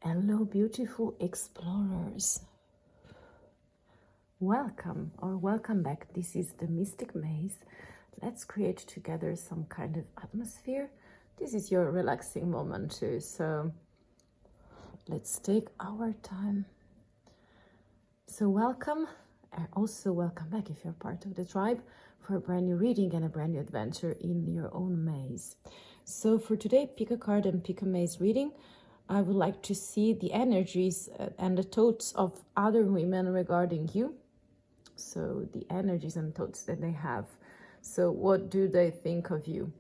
Hello, beautiful explorers. Welcome or welcome back. This is the Mystic Maze. Let's create together some kind of atmosphere. This is your relaxing moment too, so let's take our time. So welcome, and also welcome back if you're part of the tribe for a brand new reading and a brand new adventure in your own maze. So for today, pick a card and pick a maze reading. I would like to see the energies and the thoughts of other women regarding you. So the energies and thoughts that they have. So what do they think of you?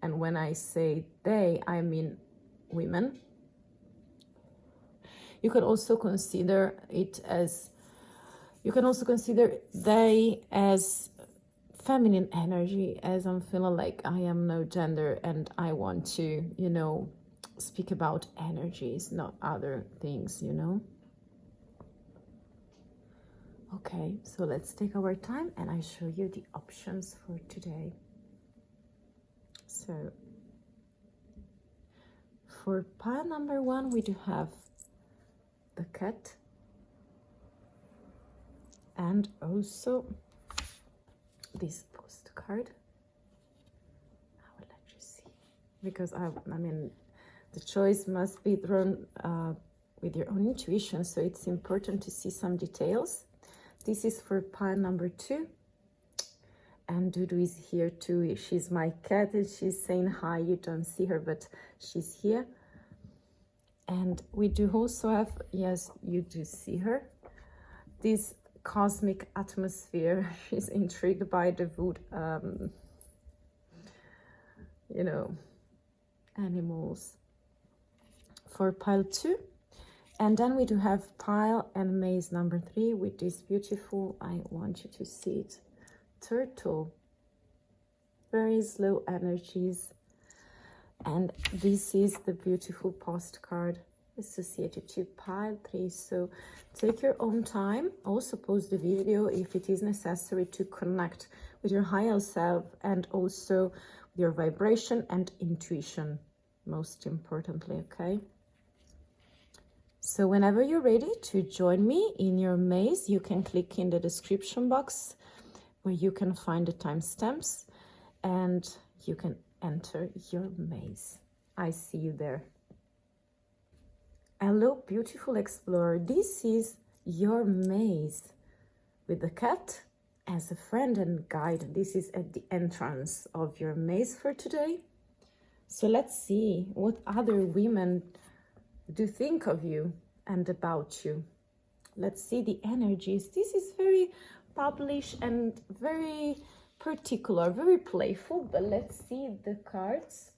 And when I say they, I mean women. You can also consider it as, you can also consider they as feminine energy, as I'm feeling like I am no gender and I want to, speak about energies, not other things, Okay, so let's take our time and I show you the options for today. So for pile number 1, we do have the cat and also this postcard. I will let you see, because I mean, the choice must be drawn with your own intuition, so it's important to see some details. This is for pile number 2, and Dudu is here too. She's my cat and she's saying hi. You don't see her, but she's here. And we do also have, yes, you do see her, this cosmic atmosphere. She's intrigued by the wood, animals. For pile 2, and then we do have pile and maze number 3 with this beautiful, I want you to see it, turtle, very slow energies. And this is the beautiful postcard associated to pile 3. So take your own time, also pause the video if it is necessary to connect with your higher self and also your vibration and intuition, most importantly, okay? So whenever you're ready to join me in your maze, you can click in the description box where you can find the timestamps and you can enter your maze. I see you there. Hello, beautiful explorer. This is your maze with the cat as a friend and guide. This is at the entrance of your maze for today. So let's see what other women do think of you and about you. Let's see the energies. This is very published and very particular, very playful, but let's see the cards.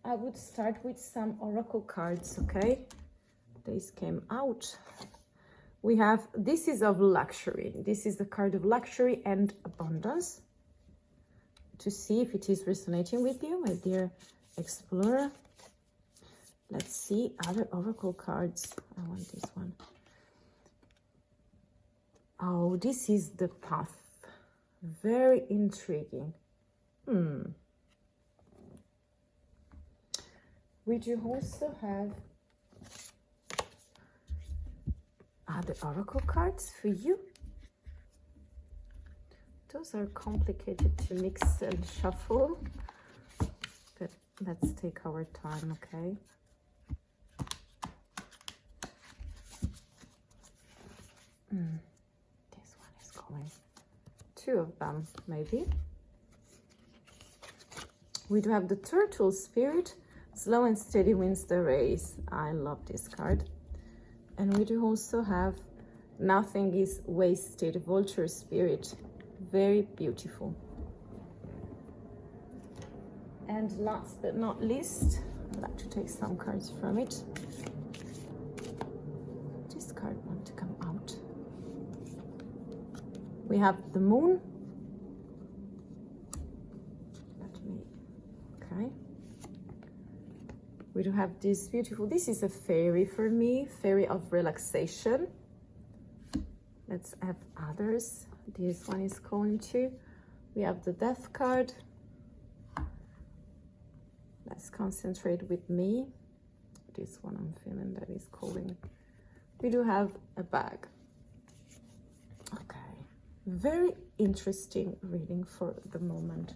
I would start with some oracle cards, okay? These came out. We have, this is of luxury. This is the card of luxury and abundance. To see if it is resonating with you, my dear explorer. Let's see other oracle cards. I want this one. Oh, this is the path. Very intriguing. We do also have other oracle cards for you. Those are complicated to mix and shuffle, but let's take our time, okay? This one is going. 2 of them, maybe. We do have the turtle spirit. Slow and steady wins the race. I love this card. And we do also have nothing is wasted, vulture spirit. Very beautiful. And last but not least, I'd like to take some cards from it. This card wants to come out. We have the moon. Okay. We do have this beautiful, this is a fairy for me, fairy of relaxation. Let's have others. This one is going to. We have the death card. Let's concentrate with me. this one I'm feeling that is calling. We do have a bag. Okay, very interesting reading for the moment.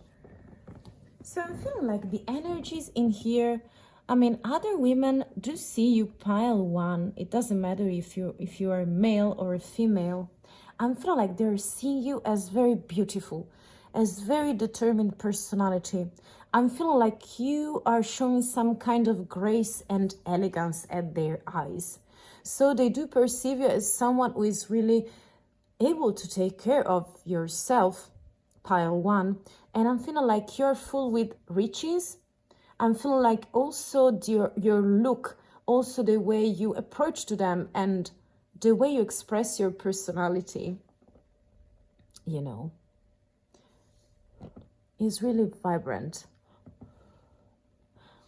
So I'm feeling like the energies in here, I mean, other women do see you, pile one. It doesn't matter if you are a male or a female. I'm feeling like they're seeing you as very beautiful, as very determined personality. I'm feeling like you are showing some kind of grace and elegance at their eyes. So they do perceive you as someone who is really able to take care of yourself, pile one. And I'm feeling like you're full with riches. I'm feeling like also your look, also the way you approach to them and the way you express your personality, you know, is really vibrant.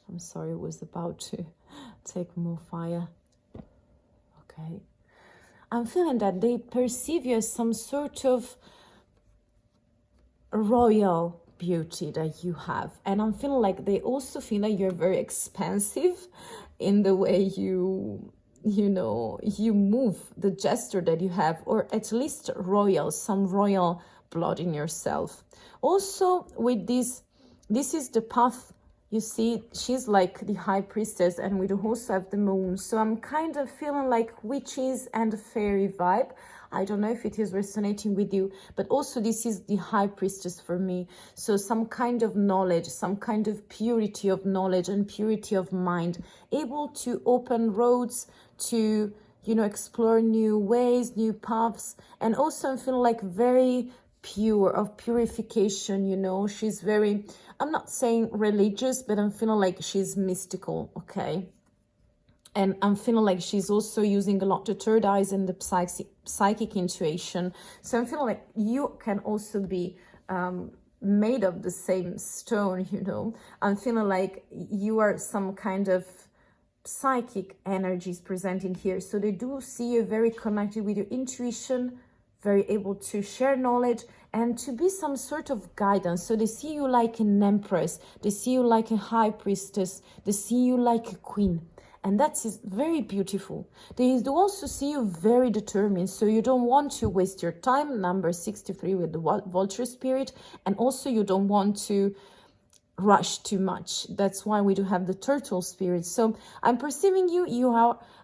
I'm sorry, it was about to take more fire. Okay. I'm feeling that they perceive you as some sort of royal beauty that you have. And I'm feeling like they also feel like you're very expansive in the way you move, the gesture that you have, or at least royal, some royal blood in yourself. Also with this is the path. You see, she's like the high priestess, and we do also have the moon. So I'm kind of feeling like witches and fairy vibe. I don't know if it is resonating with you, but also this is the high priestess for me. So some kind of knowledge, some kind of purity of knowledge and purity of mind, able to open roads to, explore new ways, new paths. And also I'm feeling like very pure, of purification, she's very, I'm not saying religious, but I'm feeling like she's mystical, okay? And I'm feeling like she's also using a lot the third eyes and the psychic intuition. So I'm feeling like you can also be made of the same stone, I'm feeling like you are some kind of psychic energies presenting here. So they do see you very connected with your intuition, very able to share knowledge and to be some sort of guidance. So they see you like an empress, they see you like a high priestess, they see you like a queen. And that is very beautiful. They do also see you very determined. So you don't want to waste your time, number 63 with the vulture spirit. And also you don't want to rush too much. That's why we do have the turtle spirit. So I'm perceiving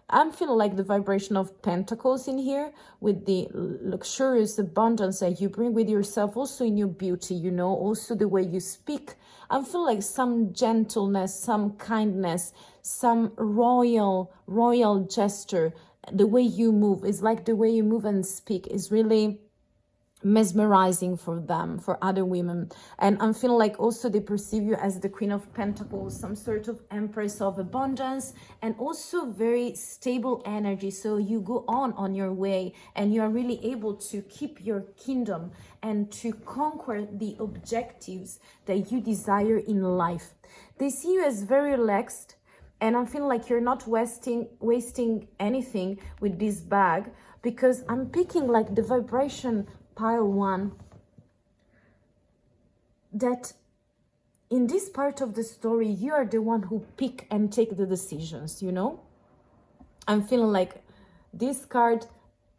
I'm feeling like the vibration of pentacles in here with the luxurious abundance that you bring with yourself, also in your beauty, also the way you speak. I feel like some gentleness, some kindness, some royal gesture. The way you move is like the way you move and speak is really mesmerizing for them, for other women. And I'm feeling like also they perceive you as the Queen of Pentacles, some sort of Empress of abundance, and also very stable energy. So you go on your way and you are really able to keep your kingdom and to conquer the objectives that you desire in life. They see you as very relaxed, and I'm feeling like you're not wasting anything with this bag, because I'm picking like the vibration pile one, that in this part of the story, you are the one who pick and take the decisions, I'm feeling like this card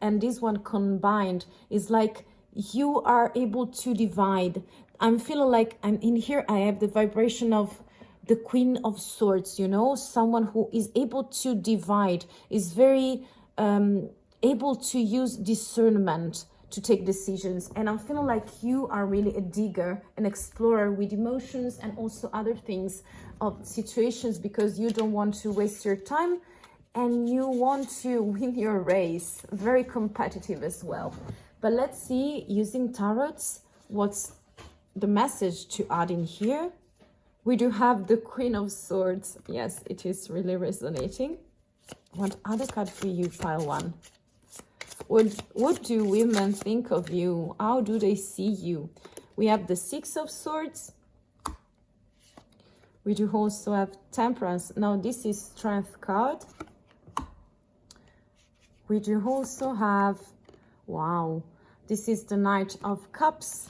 and this one combined is like you are able to divide. I'm feeling like I'm in here, I have the vibration of the Queen of Swords, someone who is able to divide, is very able to use discernment to take decisions. And I'm feeling like you are really a digger, an explorer with emotions and also other things of situations, because you don't want to waste your time and you want to win your race. Very competitive as well. But let's see, using tarots, what's the message to add in here. We do have the Queen of Swords. Yes, it is really resonating. What other card for you, pile one? What do women think of you? How do they see you? We have the Six of Swords. We do also have Temperance. Now this is Strength card. We do also have, wow, this is the Knight of Cups.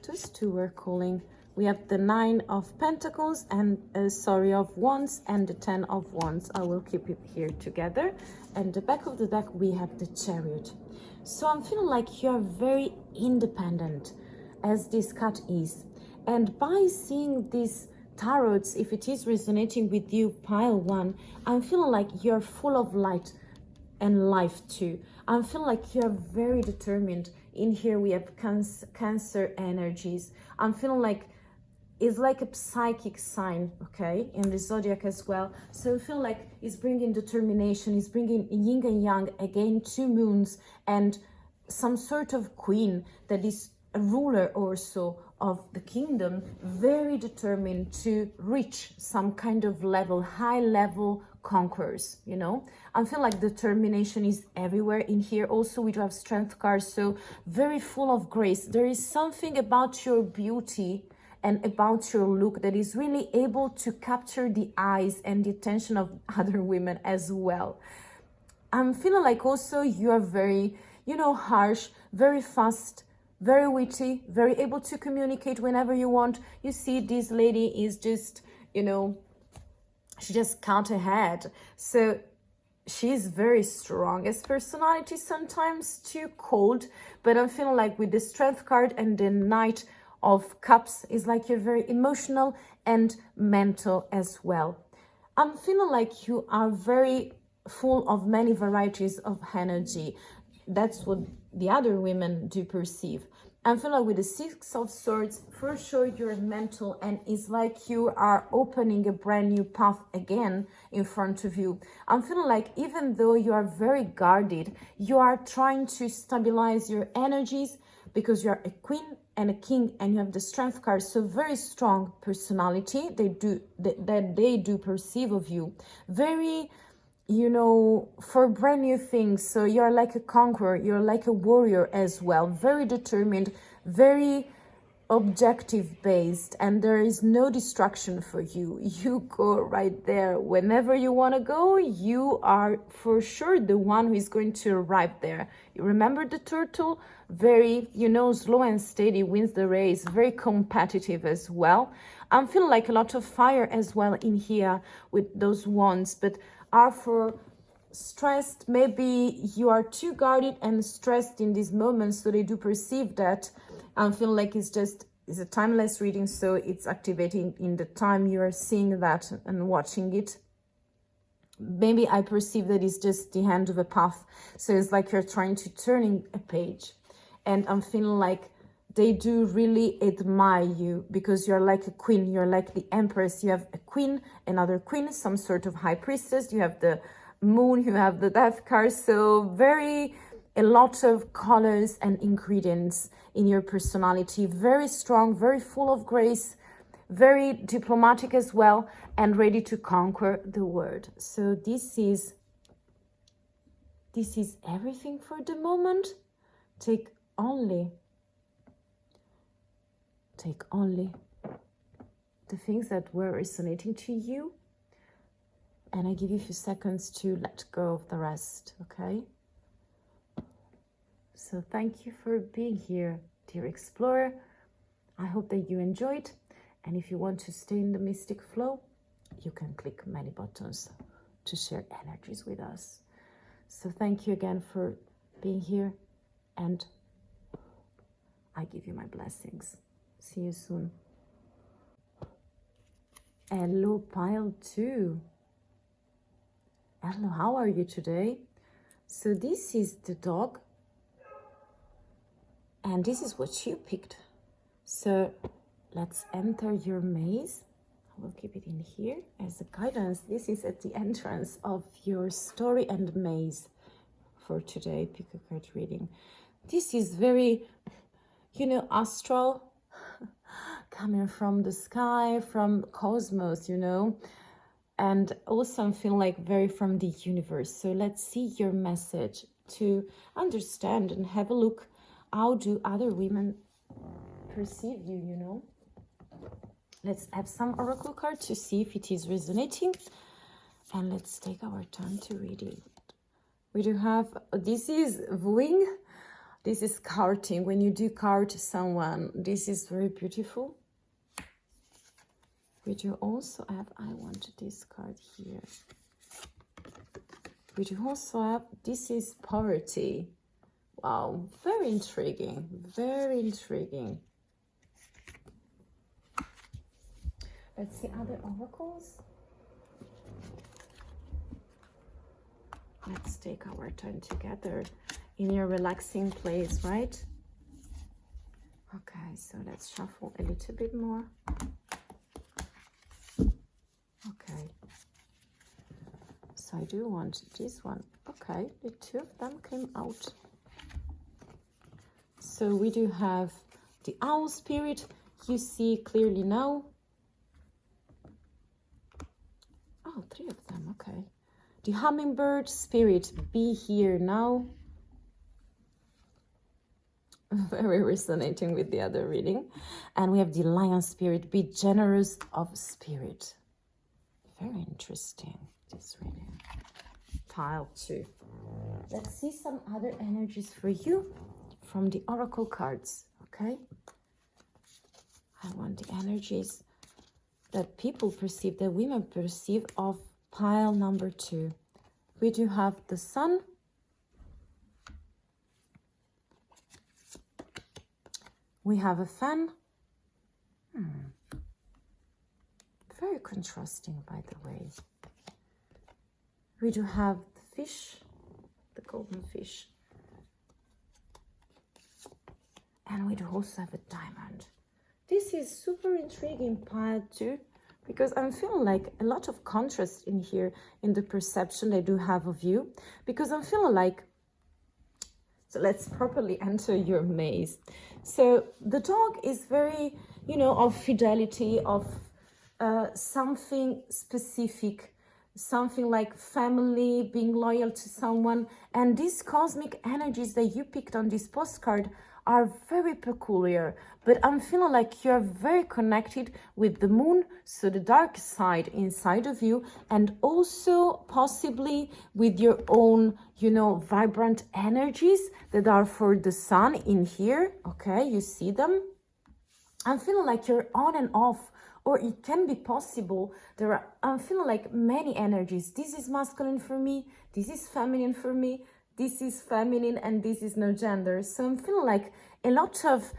Those two were calling. we have the 9 of Pentacles and of Wands and the 10 of Wands. I will keep it here together. And the back of the deck, we have the Chariot. So I'm feeling like you're very independent, as this cut is. And by seeing these tarots, if it is resonating with you, pile 1, I'm feeling like you're full of light and life too. I'm feeling like you're very determined. In here we have Cancer energies. I'm feeling like it's like a psychic sign, okay, in the zodiac as well. So I feel like it's bringing determination, it's bringing yin and yang, again 2 moons, and some sort of queen that is a ruler also of the kingdom, very determined to reach some kind of level, high level conquerors, you know. I feel like determination is everywhere in here. Also we do have Strength cards, so very full of grace. There is something about your beauty and about your look that is really able to capture the eyes and the attention of other women as well. I'm feeling like also you are very, you know, harsh, very fast, very witty, very able to communicate whenever you want. You see, this lady is just, you know, she just count ahead. So she's very strong as personality, sometimes too cold, but I'm feeling like with the Strength card and the Knight of Cups is like you're very emotional and mental as well. I'm feeling like you are very full of many varieties of energy. That's what the other women do perceive. I'm feeling like with the 6 of Swords, for sure you're mental, and it's like you are opening a brand new path again in front of you. I'm feeling like even though you are very guarded, you are trying to stabilize your energies, because you are a queen and a king and you have the Strength card. So very strong personality that they do perceive of you. Very, you know, for brand new things. So you're like a conqueror, you're like a warrior as well. Very determined, very objective based, and there is no distraction for you. You go right there whenever you want to go. You are for sure the one who is going to arrive there. You remember the turtle? Very, you know, slow and steady wins the race. Very competitive as well. I'm feeling like a lot of fire as well in here with those wands, but are for stressed. Maybe you are too guarded and stressed in these moments, so they do perceive that. I feel like it's a timeless reading, so it's activating in the time you are seeing that and watching it. Maybe I perceive that it's just the end of a path, so it's like you're trying to turn a page, and I'm feeling like they do really admire you because you're like a queen, you're like the empress. You have a queen, another queen, some sort of high priestess, you have the moon, you have the death card, so a lot of colors and ingredients in your personality. Very strong, very full of grace, very diplomatic as well, and ready to conquer the world. So this is everything for the moment. Take only the things that were resonating to you, and I give you a few seconds to let go of the rest, okay? So thank you for being here, dear explorer. I hope that you enjoyed, and if you want to stay in the mystic flow, you can click many buttons to share energies with us. So thank you again for being here, and I give you my blessings. See you soon. Hello, pile 2. Hello, how are you today? So this is the dog, and this is what you picked. So let's enter your maze. I will keep it in here as a guidance. This is at the entrance of your story and maze for today. Pick a card reading. This is very, you know, astral, coming from the sky, from cosmos, you know, and also I feel like very from the universe. So let's see your message to understand and have a look. How do other women perceive you, you know? Let's have some oracle cards to see if it is resonating, and let's take our time to read it. We do have, this is wooing, this is courting. When you do court someone, this is very beautiful. We do also have, I want to discard here. We do also have, this is poverty. Wow, very intriguing, very intriguing. Let's see other oracles. Let's take our time together in your relaxing place, right? Okay, so let's shuffle a little bit more. Okay. So I do want this one. Okay, the two of them came out. So we do have the owl spirit. You see clearly now. Oh, three of them, okay. The hummingbird spirit, be here now. Very resonating with the other reading. And we have the lion spirit, be generous of spirit. Very interesting, this reading. Pile 2. Let's see some other energies for you from the oracle cards, okay? I want the energies that people perceive, that women perceive of pile number 2. We do have the sun. We have a fan. Very contrasting, by the way. We do have the fish, the golden fish. And we do also have a diamond. This is super intriguing, pile 2, because I'm feeling like a lot of contrast in here in the perception I do have of you. Because I'm feeling like, so let's properly enter your maze. So the dog is very, you know, of fidelity, of something specific, something like family, being loyal to someone. And these cosmic energies that you picked on this postcard are very peculiar, but I'm feeling like you're very connected with the moon, so the dark side inside of you, and also possibly with your own, you know, vibrant energies that are for the sun in here. Okay, you see them? I'm feeling like you're on and off, or it can be possible. I'm feeling like many energies. This is masculine for me, this is feminine for me, this is feminine, and this is no gender. So I'm feeling like a lot of,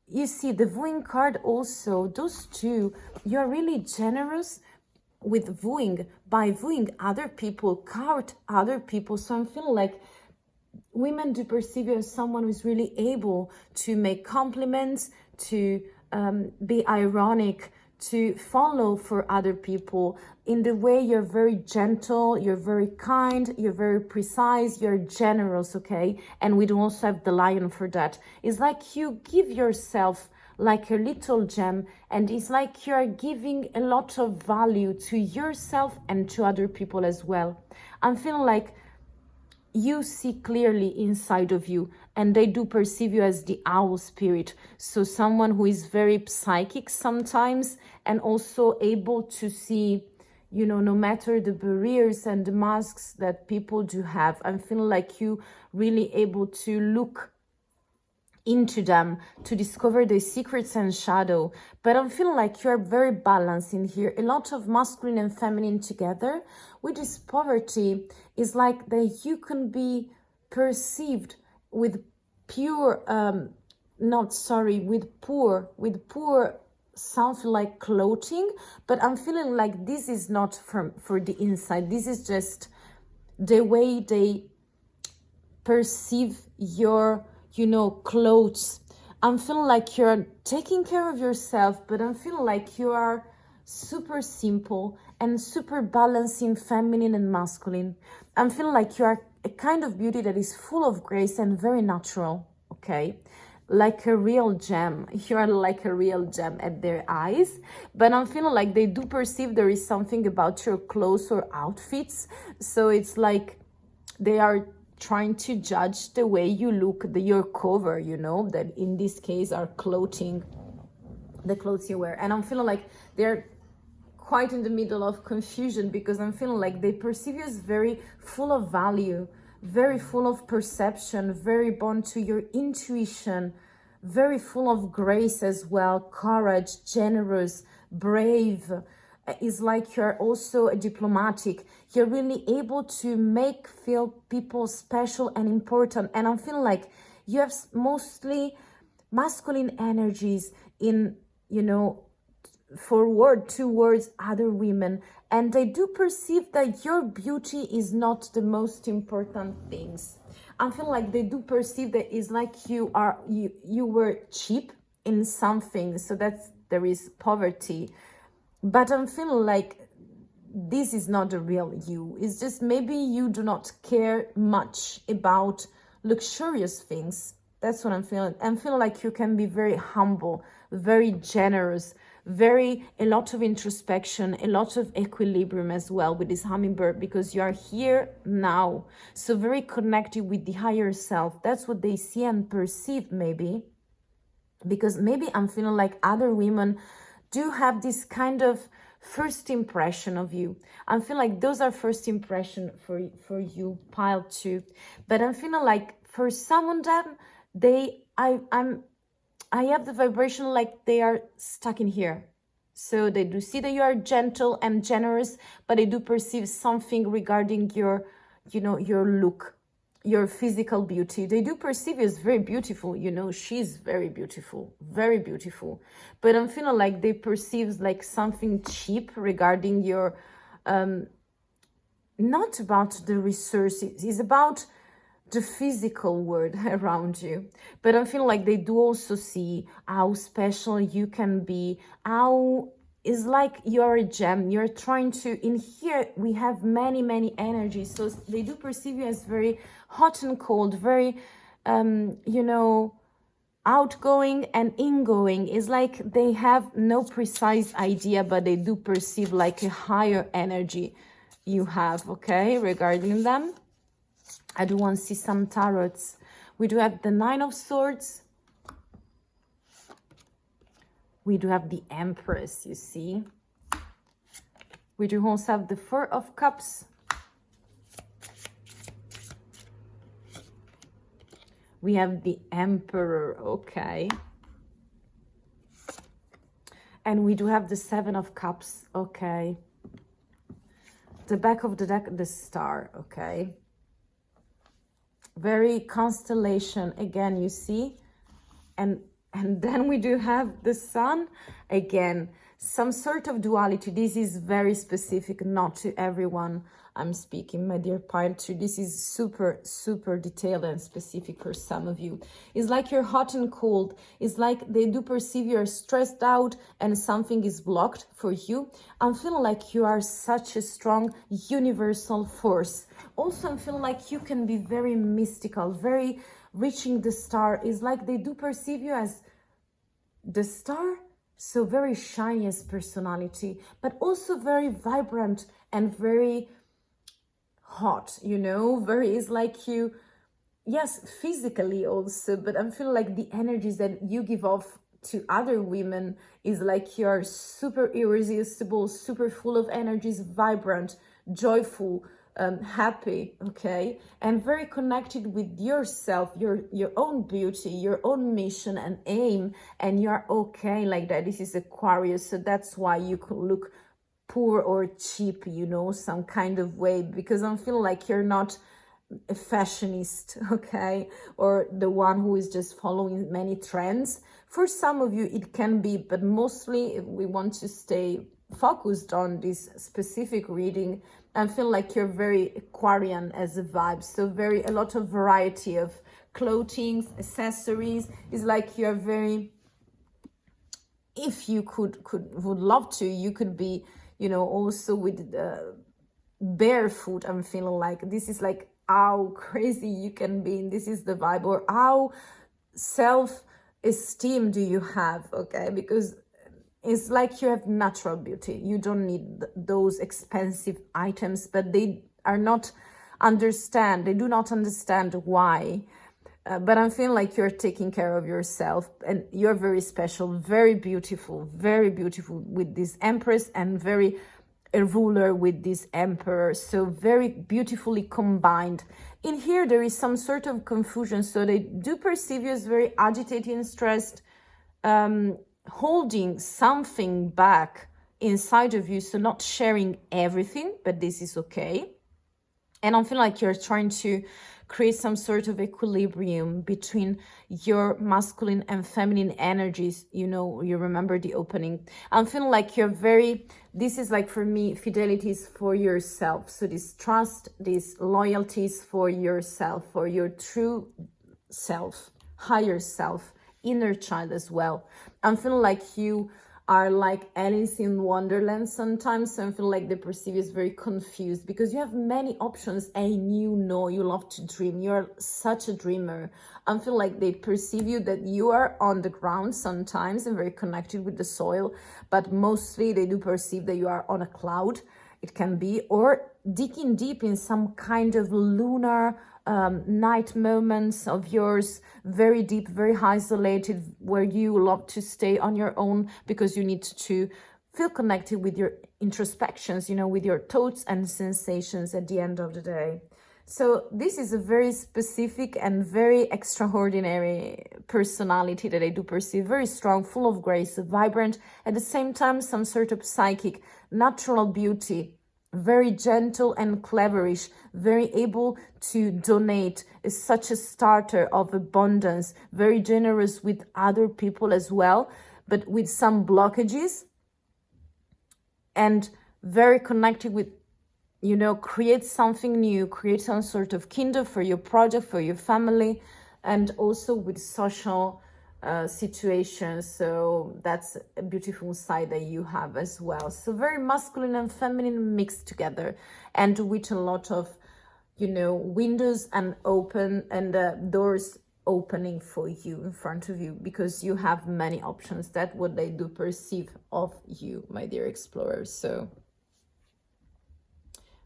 you see the wooing card also, those two, you're really generous with wooing, by wooing other people, court other people. So I'm feeling like women do perceive you as someone who's really able to make compliments, to be ironic, to follow for other people in the way you're very gentle, you're very kind, you're very precise, you're generous, okay? And we do also have the lion for that. It's like you give yourself like a little gem, and it's like you're giving a lot of value to yourself and to other people as well. I'm feeling like you see clearly inside of you, and they do perceive you as the owl spirit. So someone who is very psychic sometimes, and also able to see, you know, no matter the barriers and the masks that people do have. I'm feeling like you really able to look into them to discover their secrets and shadow. But I'm feeling like you're very balanced in here. A lot of masculine and feminine together. With this poverty, is like that you can be perceived with pure, with poor something like clothing. But I'm feeling like this is not for the inside. This is just the way they perceive your, you know, clothes. I'm feeling like you're taking care of yourself, but I'm feeling like you are super simple and super balancing feminine and masculine. I'm feeling like you are a kind of beauty that is full of grace and very natural, okay? Like a real gem. You are like a real gem at their eyes, but I'm feeling like they do perceive there is something about your clothes or outfits. So it's like they are trying to judge the way you look, your cover, you know, that in this case are clothing, the clothes you wear. And I'm feeling like they're quite in the middle of confusion, because I'm feeling like they perceive you as very full of value, very full of perception, very bound to your intuition, very full of grace as well, courage, generous, brave. It's like you're also a diplomatic. You're really able to make feel people special and important. And I'm feeling like you have mostly masculine energies in, you know, towards other women, and they do perceive that your beauty is not the most important things. I feel like they do perceive that it's like you were cheap in something, so that's there is poverty. But I'm feeling like this is not the real you. It's just maybe you do not care much about luxurious things. That's what I'm feeling. I'm feeling like you can be very humble, very generous, a lot of introspection, a lot of equilibrium as well with this hummingbird, because you are here now. So very connected with the higher self. That's what they see and perceive, maybe. Because maybe I'm feeling like other women do have this kind of first impression of you. I'm feeling like those are first impression for you, pile 2. But I'm feeling like for some of them, I have the vibration like they are stuck in here. So they do see that you are gentle and generous, but they do perceive something regarding your, you know, your look, your physical beauty. They do perceive you as very beautiful. You know, she's very beautiful, very beautiful. But I'm feeling like they perceive like something cheap regarding your, not about the resources, it's about the physical world around you. But I feel like they do also see how special you can be, how it's like you're a gem. You're trying to, in here we have many energies, so they do perceive you as very hot and cold, very you know, outgoing and ingoing. It's like they have no precise idea, but they do perceive like a higher energy you have, okay, regarding them. I do want to see some tarots. We do have the 9 of Swords. We do have the Empress, you see. We do also have the 4 of Cups. We have the Emperor, okay. And we do have the 7 of Cups, okay. The back of the deck, the Star, okay. Very constellation again, you see. And then we do have the Sun again, some sort of duality. This is very specific, not to everyone I'm speaking, my dear pile 2. This is super detailed and specific for some of you. It's like you're hot and cold. It's like they do perceive you're stressed out and something is blocked for you. I'm feeling like you are such a strong universal force. Also, I'm feeling like you can be very mystical, very reaching the star. It's like they do perceive you as the star, so very shiny as personality, but also very vibrant and very hot, you know, very, is like you, yes, physically also, but I'm feeling like the energies that you give off to other women is like you're super irresistible, super full of energies, vibrant, joyful, happy, okay, and very connected with yourself, your own beauty, your own mission and aim, and you're okay like that. This is Aquarius, so that's why you could look poor or cheap, you know, some kind of way, because I'm feeling like you're not a fashionist, okay, or the one who is just following many trends. For some of you it can be, but mostly if we want to stay focused on this specific reading, I feel like you're very Aquarian as a vibe, so a lot of variety of clothing, accessories. Is like you're very, if you would love to, you could be, you know, also with barefoot. I'm feeling like this is like how crazy you can be, and this is the vibe, or how self-esteem do you have, okay, because it's like you have natural beauty. You don't need those expensive items, but they do not understand why. But I'm feeling like you're taking care of yourself, and you're very special, very beautiful with this Empress, and very a ruler with this Emperor. So very beautifully combined. In here, there is some sort of confusion. So they do perceive you as very agitated and stressed, holding something back inside of you, so not sharing everything, but this is okay. And I feel like you're trying to create some sort of equilibrium between your masculine and feminine energies. You know, you remember the opening. I'm feeling like you're very, this is like for me, fidelity is for yourself. So this trust, this loyalty is for yourself, for your true self, higher self, inner child as well. I'm feeling like you are like Alice in Wonderland sometimes. So I feel like they perceive you as very confused because you have many options and you know you love to dream. You're such a dreamer. I feel like they perceive you that you are on the ground sometimes and very connected with the soil, but mostly they do perceive that you are on a cloud. It can be, or digging deep in some kind of lunar night moments of yours, very deep, very isolated, where you love to stay on your own because you need to feel connected with your introspections, you know, with your thoughts and sensations at the end of the day. So this is a very specific and very extraordinary personality that I do perceive, very strong, full of grace, vibrant, at the same time some sort of psychic, natural beauty, very gentle and cleverish, very able to donate, is such a starter of abundance, very generous with other people as well, but with some blockages, and very connected with, you know, create something new, create some sort of kingdom for your project, for your family, and also with social situations. So that's a beautiful side that you have as well. So very masculine and feminine mixed together, and with a lot of, you know, windows and open and doors opening for you in front of you, because you have many options. That's what they do perceive of you, my dear explorers. So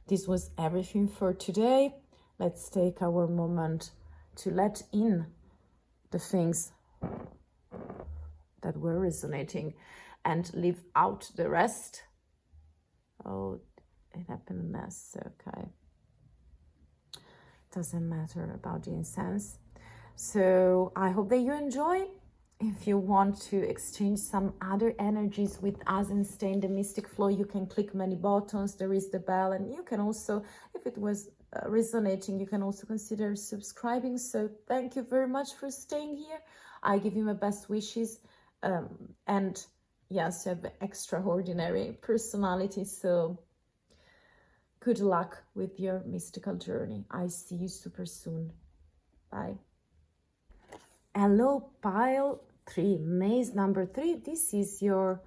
this was everything for today. Let's take our moment to let in the things that were resonating and leave out the rest. Oh, it happened a mess. Okay. Doesn't matter about the incense. So I hope that you enjoy. If you want to exchange some other energies with us and stay in the mystic flow, you can click many buttons. There is the bell, and you can also, if it was resonating, you can also consider subscribing. So thank you very much for staying here. I give you my best wishes. And yes, you have an extraordinary personality. So good luck with your mystical journey. I see you super soon. Bye. Hello, pile 3, maze number 3. This is your,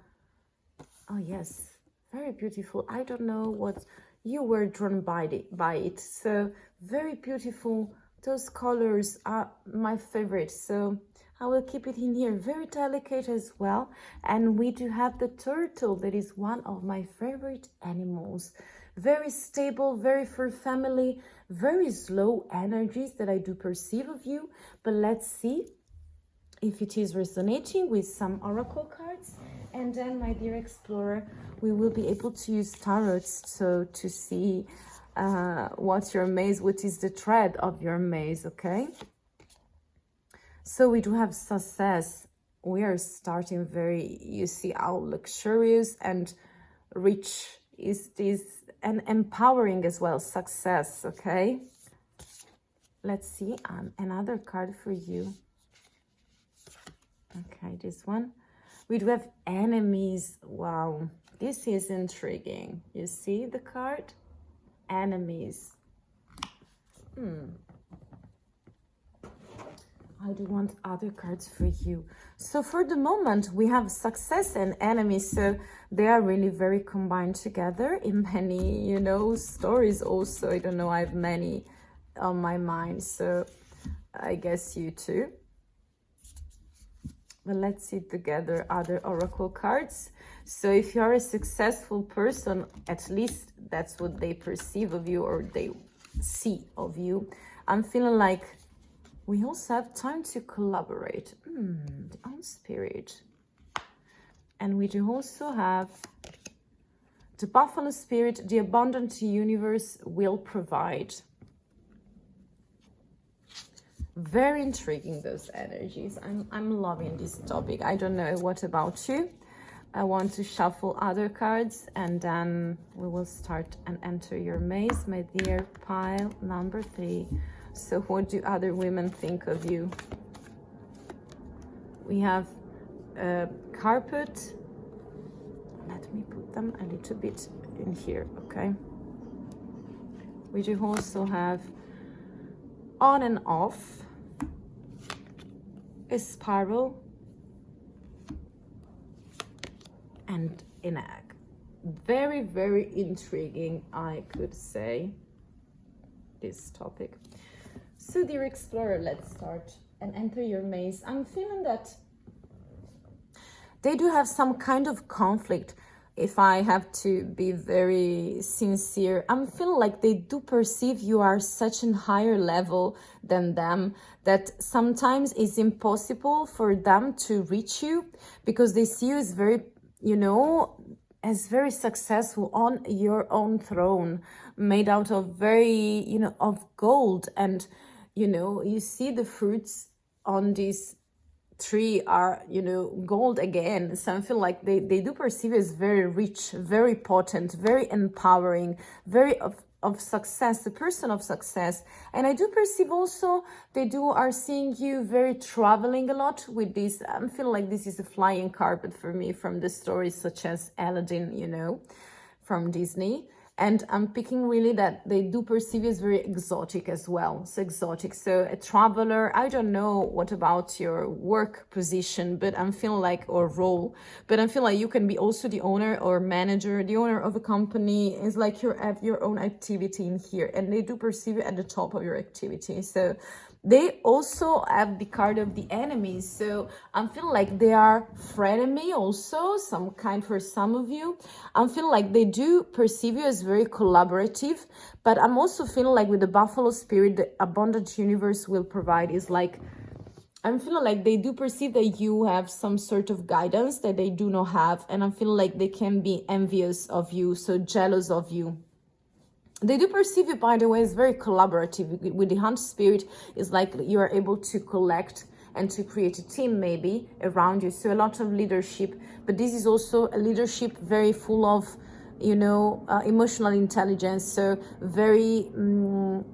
oh yes, very beautiful. I don't know what you were drawn by it. So very beautiful. Those colors are my favorite. So I will keep it in here. Very delicate as well. And we do have the turtle. That is one of my favorite animals. Very stable, very for family, very slow energies that I do perceive of you. But let's see if it is resonating with some oracle cards. And then, my dear explorer, we will be able to use tarots so to see what's your maze, what is the thread of your maze, okay? So we do have success. We are starting very, you see how luxurious and rich is this, and empowering as well, success, okay? Let's see another card for you. Okay, this one. We do have enemies. Wow, this is intriguing. You see the card? Enemies. I do want other cards for you. So for the moment, we have success and enemies. So they are really very combined together in many, you know, stories also. I don't know, I have many on my mind. So I guess you too. But let's see together other oracle cards. So if you're a successful person, at least that's what they perceive of you, or they see of you. I'm feeling like we also have time to collaborate. The own spirit. And we do also have the buffalo spirit. The abundant universe will provide. Very intriguing, those energies. I'm loving this topic. I don't know what about you. I want to shuffle other cards and then we will start and enter your maze, my dear pile number 3. So what do other women think of you? We have a carpet. Let me put them a little bit in here, okay? We do also have on and off, a spiral, and an egg. Very, very intriguing, I could say, this topic. So dear explorer, let's start and enter your maze. I'm feeling that they do have some kind of conflict. If I have to be very sincere, I'm feeling like they do perceive you are such a higher level than them that sometimes it's impossible for them to reach you because they see you as very, you know, as very successful on your own throne, made out of very, you know, of gold. And, you know, you see the fruits on this tree are, you know, gold again. So I feel like they do perceive it as very rich, very potent, very empowering, very of success, the person of success. And I do perceive also they are seeing you very traveling a lot with this. I'm feeling like this is a flying carpet for me from the stories such as Aladdin, you know, from Disney. And I'm picking really that they do perceive you as very exotic as well. So exotic. So a traveler, I don't know what about your work position, but I'm feeling like, or role, but I feel like you can be also the owner or manager, the owner of a company. It's like you have your own activity in here and they do perceive you at the top of your activity. So they also have the card of the enemies. So I'm feeling like they are frenemy also, some kind for some of you. I'm feeling like they do perceive you as very collaborative, but I'm also feeling like with the buffalo spirit, the abundant universe will provide is like, I'm feeling like they do perceive that you have some sort of guidance that they do not have. And I'm feeling like they can be envious of you, so jealous of you. They do perceive you, by the way, as very collaborative. With the hunt spirit, it's like you are able to collect and to create a team maybe around you. So a lot of leadership, but this is also a leadership very full of, you know, emotional intelligence. So very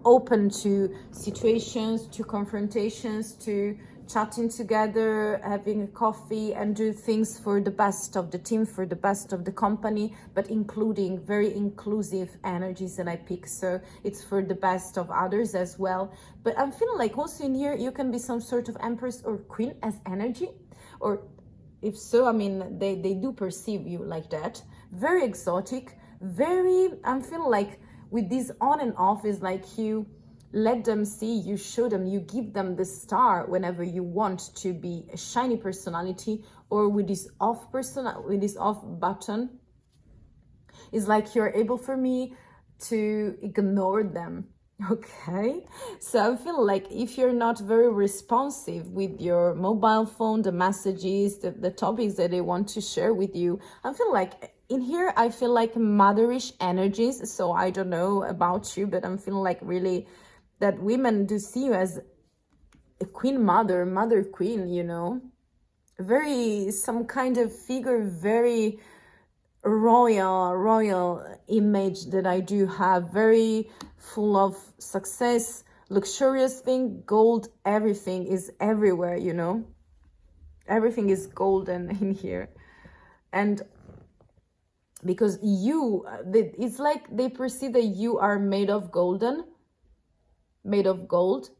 open to situations, to confrontations, to chatting together, having a coffee and do things for the best of the team, for the best of the company, but including very inclusive energies that I pick. So it's for the best of others as well. But I'm feeling like also in here, you can be some sort of empress or queen as energy, or if so, I mean, they do perceive you like that. Very exotic, very, I'm feeling like with this on and off is like you let them see, you show them, you give them the star whenever you want to be a shiny personality, or with this off button, it's like you're able for me to ignore them. Okay, so I feel like if you're not very responsive with your mobile phone, the messages, the topics that they want to share with you, I feel like in here, I feel like motherish energies. So I don't know about you, but I'm feeling like really that women do see you as a queen mother queen, you know, very some kind of figure, very royal image that I do have, very full of success, luxurious thing, gold, everything is everywhere, you know, everything is golden in here. And because you, it's like they perceive that you are made of gold.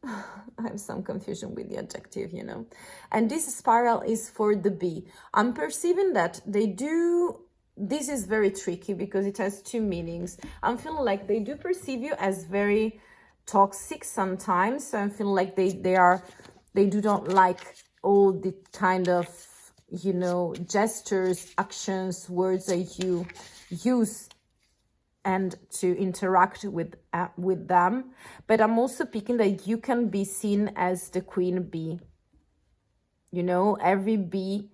I have some confusion with the adjective, you know. And this spiral is for the bee. I'm perceiving that they do, this is very tricky because it has two meanings. I'm feeling like they do perceive you as very toxic sometimes. So I'm feeling like they do not like all the kind of, you know, gestures, actions, words that you use and to interact with them. But I'm also picking that you can be seen as the queen bee. You know, every bee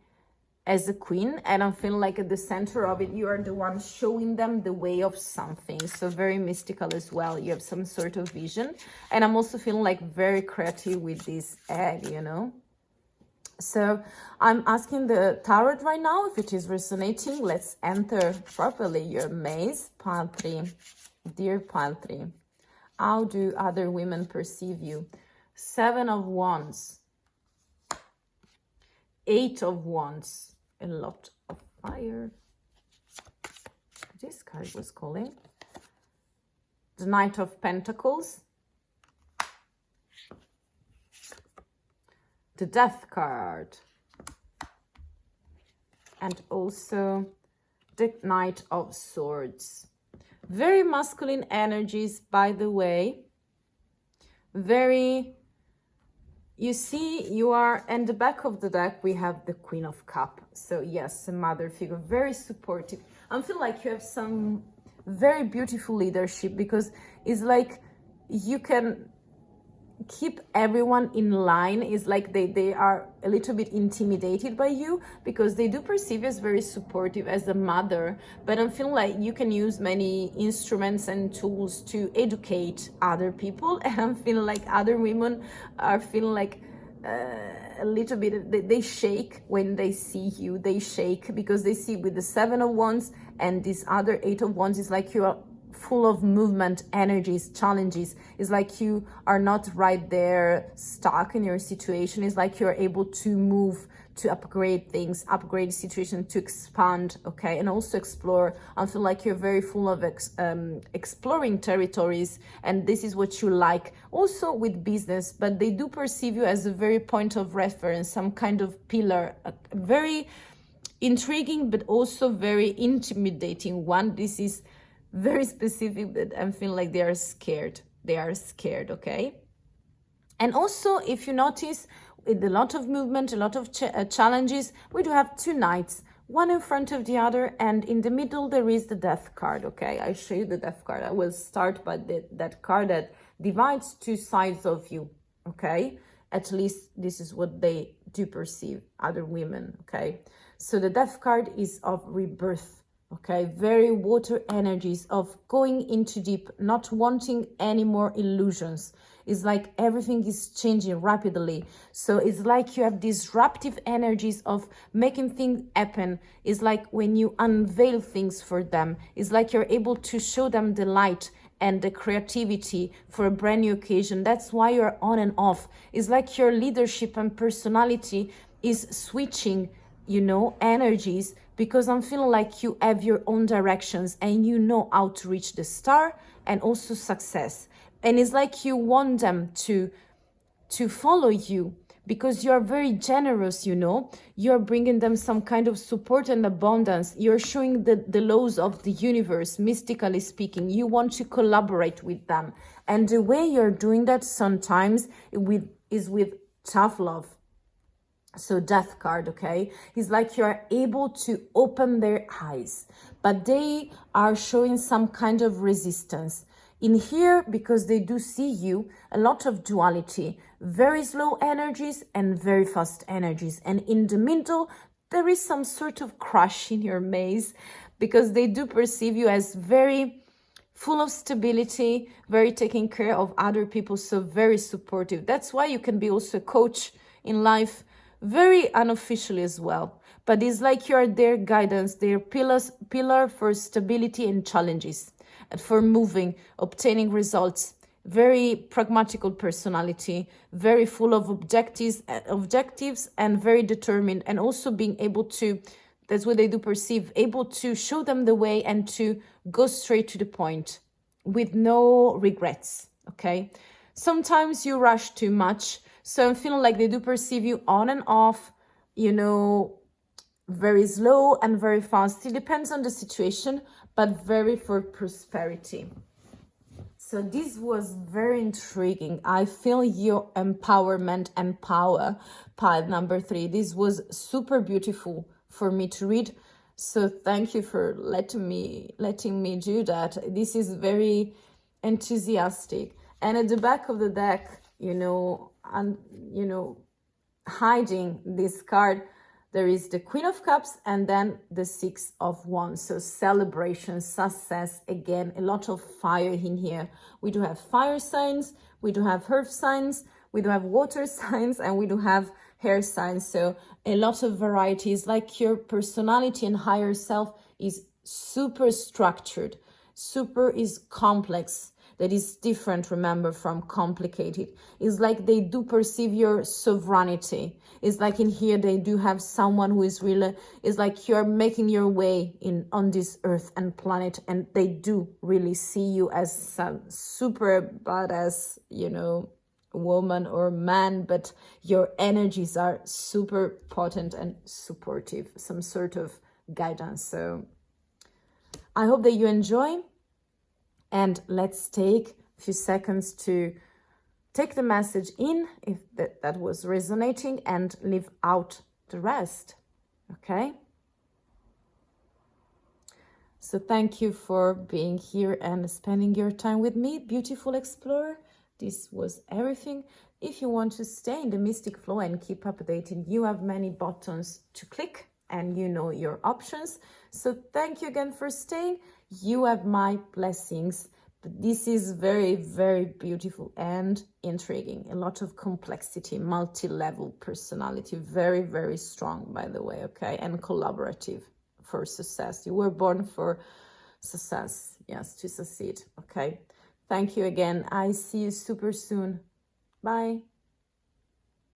as a queen, and I'm feeling like at the center of it, you are the one showing them the way of something. So very mystical as well. You have some sort of vision. And I'm also feeling like very creative with this egg, you know. So I'm asking the tarot right now if it is resonating. Let's enter properly your maze. Pile 3. Dear Pile 3, how do other women perceive you? 7 of Wands. 8 of Wands. A lot of fire. This card was calling. The Knight of Pentacles. The Death card. And also the Knight of Swords. Very masculine energies, by the way. Very... You see, you are, and the back of the deck, we have the Queen of Cups. So yes, a mother figure, very supportive. I feel like you have some very beautiful leadership, because it's like you can keep everyone in line. Is like they are a little bit intimidated by you, because they do perceive you as very supportive as a mother, but I'm feeling like you can use many instruments and tools to educate other people. And I'm feeling like other women are feeling like a little bit, they shake when they see you. They shake because they see with the 7 of Wands and this other 8 of Wands, is like you are full of movement, energies, challenges. It's like you are not right there stuck in your situation. It's like you're able to move, to upgrade things, upgrade situation, to expand, okay, and also explore. I feel like you're very full of exploring territories, and this is what you like. Also with business, but they do perceive you as a very point of reference, some kind of pillar, a very intriguing but also very intimidating one. This is very specific, but I'm feeling like they are scared. They are scared, okay? And also, if you notice, with a lot of movement, a lot of challenges, we do have 2 knights, one in front of the other, and in the middle there is the Death card, okay? I show you the Death card. I will start by that card that divides 2 sides of you, okay? At least this is what they do perceive, other women, okay? So the Death card is of rebirth, okay? Very water energies of going into deep, not wanting any more illusions. It's like everything is changing rapidly. So it's like you have disruptive energies of making things happen. It's like when you unveil things for them, it's like you're able to show them the light and the creativity for a brand new occasion. That's why you're on and off. It's like your leadership and personality is switching, you know, energies, because I'm feeling like you have your own directions and you know how to reach the star and also success. And it's like you want them to follow you, because you're very generous, you know. You're bringing them some kind of support and abundance. You're showing the laws of the universe, mystically speaking. You want to collaborate with them. And the way you're doing that sometimes is with tough love. So Death card, okay, is like you're able to open their eyes, but they are showing some kind of resistance. In here, because they do see you, a lot of duality, very slow energies and very fast energies. And in the middle, there is some sort of crush in your maze, because they do perceive you as very full of stability, very taking care of other people, so very supportive. That's why you can be also a coach in life, very unofficially as well. But it's like you are their guidance, their pillar for stability and challenges, and for moving, obtaining results. Very pragmatical personality, very full of objectives and very determined, and also being able to, that's what they do perceive, able to show them the way and to go straight to the point with no regrets, okay? Sometimes you rush too much, so I'm feeling like they do perceive you on and off, you know, very slow and very fast. It depends on the situation, but very for prosperity. So this was very intriguing. I feel your empowerment and power, pile number 3. This was super beautiful for me to read. So thank you for letting me do that. This is very enthusiastic. And at the back of the deck, you know, and you know, hiding this card, there is the Queen of Cups and then the Six of Wands. So celebration, success, again, a lot of fire in here. We do have fire signs, we do have earth signs, we do have water signs, and we do have air signs. So a lot of varieties, like your personality and higher self is super structured, super is complex. That is different, remember, from complicated. It's like they do perceive your sovereignty. It's like in here they do have someone who is really, it's like you're making your way in on this earth and planet, and they do really see you as some super badass, you know, woman or man, but your energies are super potent and supportive, some sort of guidance. So I hope that you enjoy. And let's take a few seconds to take the message in, if that was resonating, and leave out the rest, okay? So thank you for being here and spending your time with me, beautiful explorer. This was everything. If you want to stay in the mystic flow and keep updated, you have many buttons to click and you know your options. So thank you again for staying. You have my blessings. But this is very, very beautiful and intriguing. A lot of complexity, multi-level personality, very, very strong, by the way, okay? And collaborative for success. You were born for success, yes, to succeed, okay? Thank you again. I see you super soon. Bye.